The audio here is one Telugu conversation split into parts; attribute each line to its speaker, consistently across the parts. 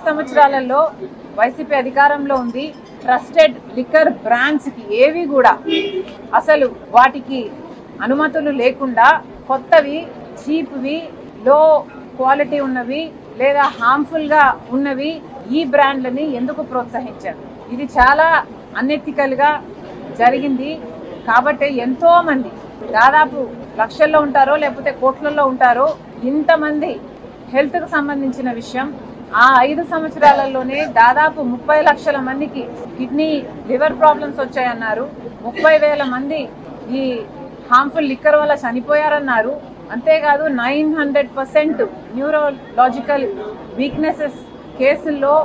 Speaker 1: సంవత్సరాలలో వైసీపీ అధికారంలో ఉంది. ట్రస్టెడ్ లిక్కర్ బ్రాండ్స్ కి ఏవి కూడా అసలు వాటికి అనుమతులు లేకుండా కొత్తవి, చీప్వి, లో క్వాలిటీ ఉన్నవి లేదా హార్మ్ఫుల్ గా ఉన్నవి ఈ బ్రాండ్లని ఎందుకు ప్రోత్సహించారు? ఇది చాలా అన్ఎథికల్ గా జరిగింది. కాబట్టి ఎంతో మంది, దాదాపు లక్షల్లో ఉంటారో లేకపోతే కోట్లలో ఉంటారో, ఇంతమంది హెల్త్ కు సంబంధించిన విషయం. ఆ 5 సంవత్సరాలలోనే దాదాపు 30 లక్షల మందికి కిడ్నీ, లివర్ ప్రాబ్లమ్స్ వచ్చాయన్నారు. 30,000 మంది ఈ హార్మ్ఫుల్ లిక్కర్ వల్ల చనిపోయారన్నారు. అంతేకాదు 900% న్యూరోలాజికల్ వీక్నెసెస్ కేసుల్లో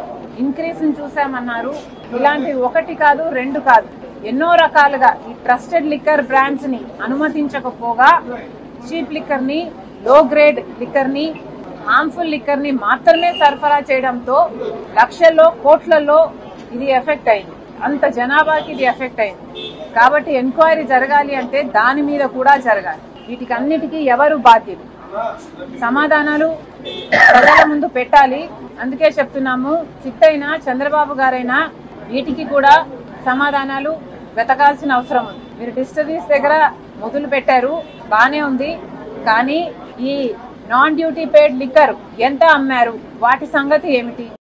Speaker 1: ఇంక్రీజ్ చూసామన్నారు. ఇలాంటి ఒకటి కాదు, రెండు కాదు, ఎన్నో రకాలుగా ఈ ట్రస్టెడ్ లిక్కర్ బ్రాండ్స్ ని అనుమతించకపోగా చీప్ లిక్కర్ ని, లో గ్రేడ్ లిక్కర్ ని, హార్మ్ఫుల్ లిక్కర్ ని మాత్రమే సరఫరా చేయడంతో లక్షల్లో, కోట్లలో ఇది ఎఫెక్ట్ అయింది. అంత జనాభాకి ఇది ఎఫెక్ట్ అయింది. కాబట్టి ఎంక్వైరీ జరగాలి అంటే దాని మీద కూడా జరగాలి. వీటికి అన్నిటికీ ఎవరు బాధ్యులు? సమాధానాలు ప్రజల ముందు పెట్టాలి. అందుకే చెప్తున్నాము, చిట్టైనా చంద్రబాబు గారైనా వీటికి కూడా సమాధానాలు వెతకాల్సిన అవసరం ఉంది. మీరు డిస్టరీస్ దగ్గర మొదలు పెట్టారు, బానే ఉంది. కానీ ఈ నాన్ డ్యూటీ పేడ్ లిక్కర్ ఎంత అమ్మారు? వాటి సంగతి ఏమిటి?